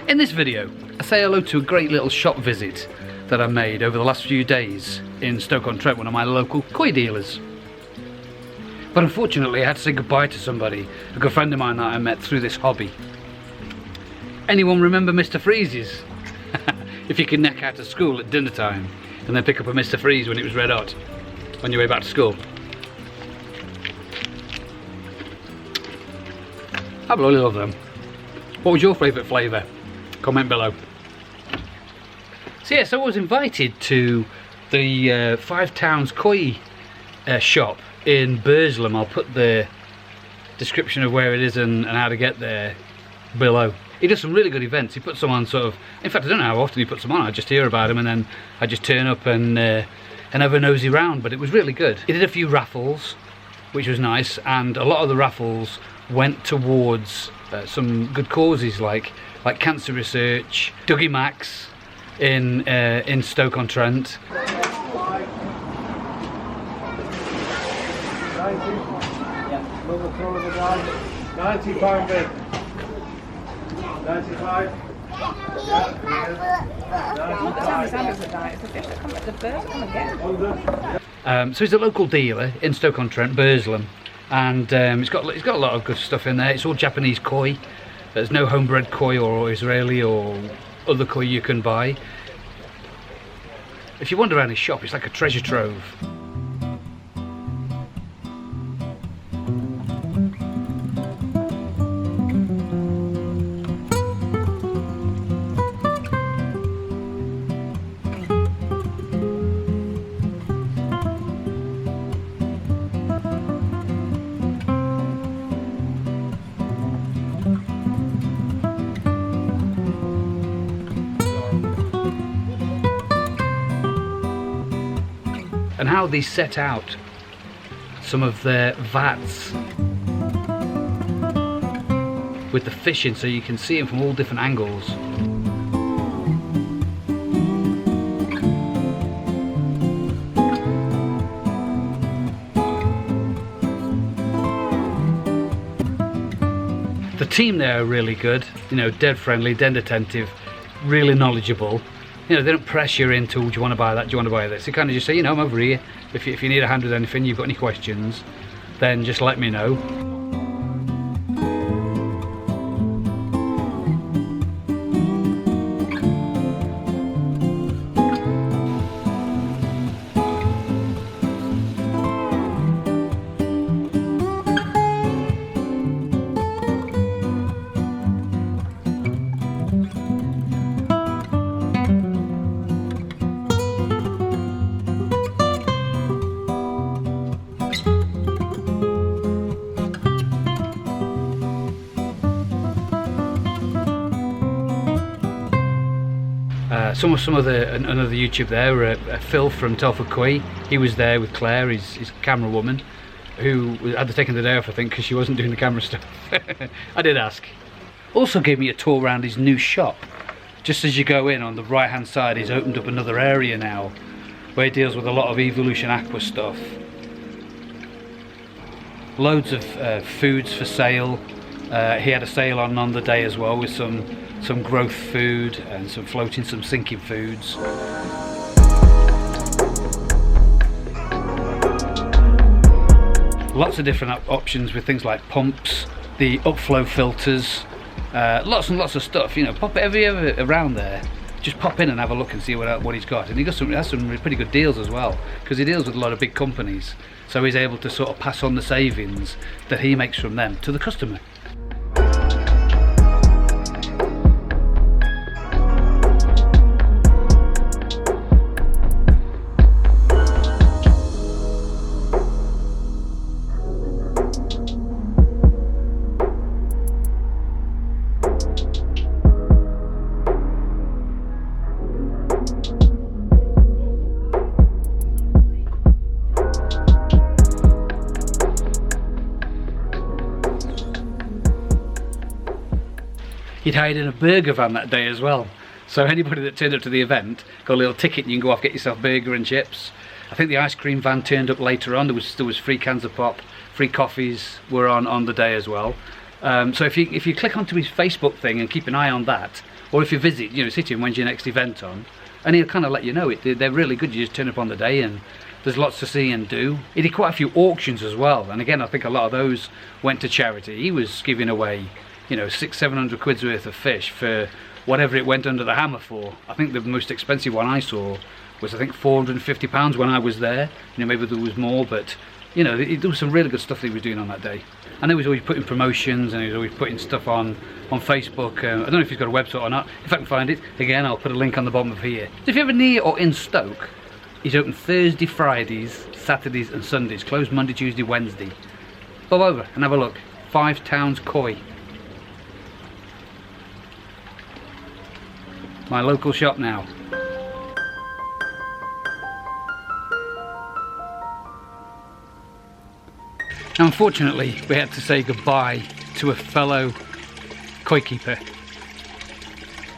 In this video, I say hello to a great little shop visit that I made over the last few days in Stoke-On-Trent, one of my local koi dealers. But unfortunately I had to say goodbye to somebody, a good friend of mine that I met through this hobby. Anyone remember Mr. Freeze's? If you could neck out of school at dinner time and then pick up a Mr. Freeze when it was red hot on your way back to school. I really love them. What was your favourite flavour? Comment below. So yes, I was invited to the Towns Koi shop in Burslem. I'll put the description of where it is and how to get there below. He does some really good events. He puts them on sort of, in fact I don't know how often he puts them on, I just hear about him and then I just turn up and have a nosy round, but it was really good. He did a few raffles, which was nice, and a lot of the raffles went towards some good causes like cancer research, Dougie Max in Stoke-On-Trent. £90 bid. 95. So he's a local dealer in Stoke-On-Trent, Burslem, and he's got a lot of good stuff in there. It's all Japanese koi. There's no homebred koi or Israeli or other koi you can buy. If you wander around his shop, it's like a treasure trove. And how they set out some of their vats with the fish in, so you can see them from all different angles. The team there are really good, you know, dead friendly, dead attentive, really knowledgeable. You know, they don't press you into, do you want to buy that, do you want to buy this? They kind of just say, you know, I'm over here. If you need a hand with anything, you've got any questions, then just let me know. Some of another YouTube there, Phil from Towns Koi. He was there with Claire, his camera woman, who had taken the day off, I think, because she wasn't doing the camera stuff. I did ask. Also gave me a tour around his new shop. Just as you go in, on the right hand side, he's opened up another area now where he deals with a lot of Evolution Aqua stuff. Loads of foods for sale. He had a sale on the day as well with some growth food and some floating, some sinking foods. Lots of different options with things like pumps, the upflow filters, lots and lots of stuff. You know, pop it ever around there. Just pop in and have a look and see what he's got. And he has some pretty good deals as well, because he deals with a lot of big companies. So he's able to sort of pass on the savings that he makes from them to the customer. He'd hired in a burger van that day as well. So anybody that turned up to the event got a little ticket and you can go off, get yourself burger and chips. I think the ice cream van turned up later on. There was free cans of pop, free coffees were on the day as well. So if you click onto his Facebook thing and keep an eye on that, or if you visit, you know, City, and when's your next event on, and he'll kind of let you know. They're really good. You just turn up on the day and there's lots to see and do. He did quite a few auctions as well, and again I think a lot of those went to charity. He was giving away, you know, 600-700 quid's worth of fish for whatever it went under the hammer for. I think the most expensive one I saw was, I think, £450 when I was there. You know, maybe there was more, but you know, there was some really good stuff that he was doing on that day. I know he's always putting promotions and he's always putting stuff on Facebook. I don't know if he's got a website or not. If I can find it, again, I'll put a link on the bottom of here. So if you're ever near or in Stoke, he's open Thursday, Fridays, Saturdays and Sundays. Closed Monday, Tuesday, Wednesday. Go over and have a look. 5 Towns Koi. My local shop now. Now, unfortunately, we had to say goodbye to a fellow koi keeper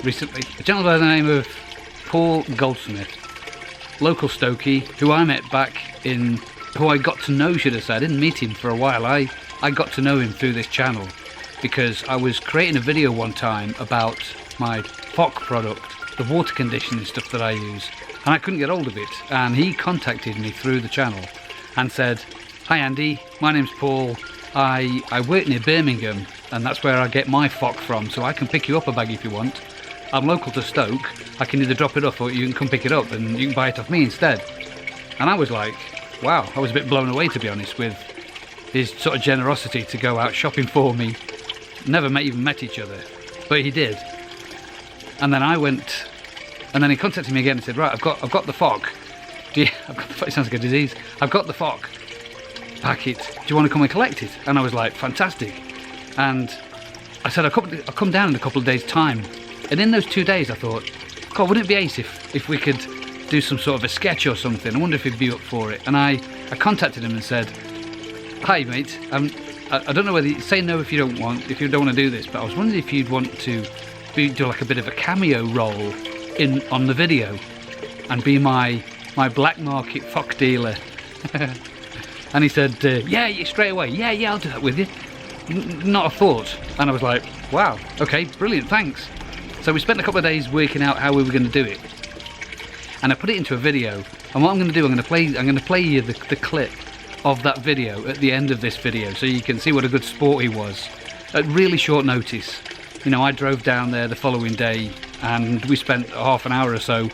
recently. A gentleman by the name of Paul Goldsmith, local Stokey, who I met back in, who I got to know, should I say. I didn't meet him for a while. I got to know him through this channel because I was creating a video one time about my FOC product, the water conditioning stuff that I use, and I couldn't get hold of it, and he contacted me through the channel and said, "Hi Andy, my name's Paul. I work near Birmingham and that's where I get my FOC from, so I can pick you up a bag if you want. I'm local to Stoke. I can either drop it off or you can come pick it up and you can buy it off me instead." And I was like, wow, I was a bit blown away, to be honest, with his sort of generosity to go out shopping for me. Never even met each other, but he did. And then I went, and then he contacted me again and said, "Right, I've got the FOC. It sounds like a disease. I've got the FOC packet. Do you want to come and collect it?" And I was like, fantastic. And I said, I'll come down in a couple of days' time. And in those 2 days I thought, God, wouldn't it be ace if we could do some sort of a sketch or something? I wonder if he'd be up for it. And I contacted him and said, "Hi mate, I don't know whether you say no if you don't want to do this, but I was wondering if you'd want to do like a bit of a cameo role on the video and be my black market FOC dealer." And he said, yeah, straight away, yeah, I'll do that with you. Not a thought. And I was like, wow, okay, brilliant, thanks. So we spent a couple of days working out how we were going to do it, and I put it into a video. And what I'm going to do, I'm going to play you the clip of that video at the end of this video, so you can see what a good sport he was at really short notice. You know, I drove down there the following day, and we spent half an hour or so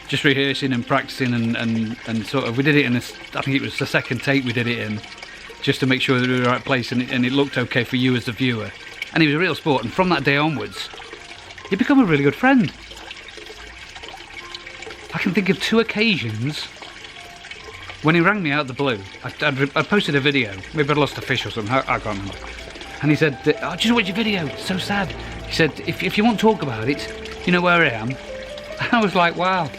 just rehearsing and practicing and sort of, we did it in this, I think it was the second take we did it in, just to make sure that we were in the right place and it looked okay for you as the viewer. And he was a real sport, and from that day onwards, he became a really good friend. I can think of 2 occasions when he rang me out of the blue. I'd posted a video, maybe I'd lost a fish or something, I can't remember. And he said, "Oh, just watch your video, it's so sad." He said, if you want to talk about it, you know where I am. And I was like, wow.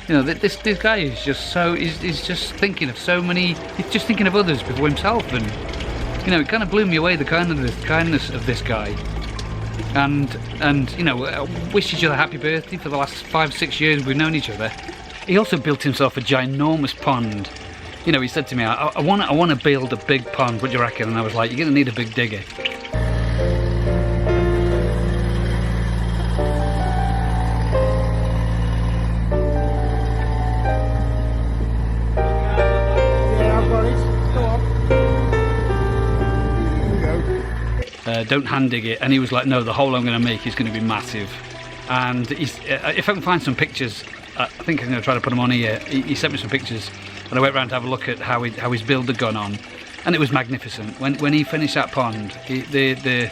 You know, this guy is just so, he's just thinking of so many, he's just thinking of others before himself. And, you know, it kind of blew me away, the kindness of this guy. And you know, wish each other happy birthday for the last 5-6 years we've known each other. He also built himself a ginormous pond. You know, he said to me, I want to build a big pond, what do you reckon? And I was like, you're going to need a big digger. Don't hand dig it. And he was like, no, the hole I'm going to make is going to be massive. And if I can find some pictures, I think I'm going to try to put them on here. He sent me some pictures, and I went round to have a look at how his build had gone on, and it was magnificent. When he finished that pond, the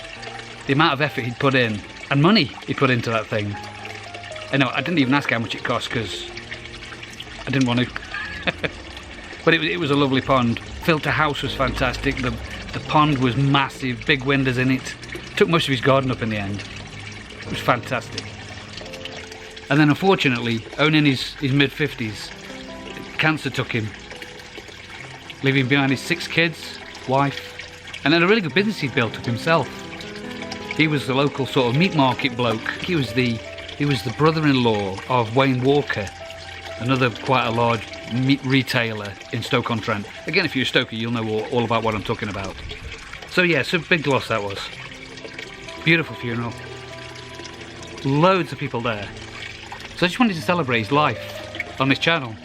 amount of effort he'd put in and money he put into that thing. I know, I didn't even ask how much it cost because I didn't want to. But it was a lovely pond. Filter house was fantastic. The pond was massive, big windows in it. Took most of his garden up in the end. It was fantastic. And then unfortunately, owning his mid-50s, cancer took him, leaving behind his 6 kids, wife, and then a really good business he'd built up himself. He was the local sort of meat market bloke. He was the brother-in-law of Wayne Walker, another quite a large meat retailer in Stoke-On-Trent. Again, if you're a Stoker, you'll know all about what I'm talking about. So yeah, it's a big loss that was. Beautiful funeral. Loads of people there. So I just wanted to celebrate his life on this channel.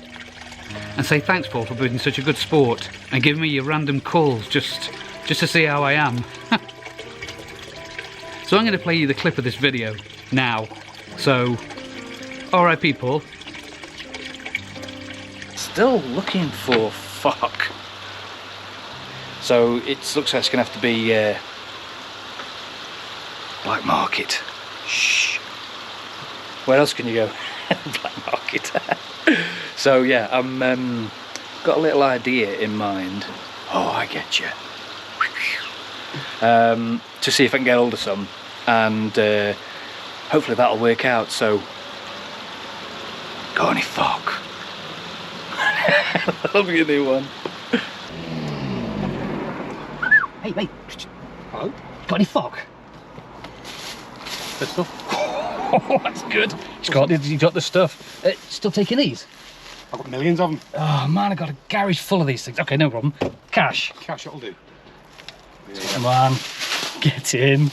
And say thanks, Paul, for being such a good sport and giving me your random calls just to see how I am. So I'm going to play you the clip of this video now. So, alright people. Still looking for fuck. So it looks like it's going to have to be black market. Shh. Where else can you go? Black market. So yeah, I'm got a little idea in mind. Oh, I get you. To see if I can get hold of some, and hopefully that'll work out. So, got any fuck? That'll be a new one. Hey, mate. Hello? Got any fuck? Pistol. Oh, that's good. He's got the stuff. Still taking these? I've got millions of them. Oh man, I got a garage full of these things. Okay, no problem. Cash. Cash, it'll do. Come on, get in.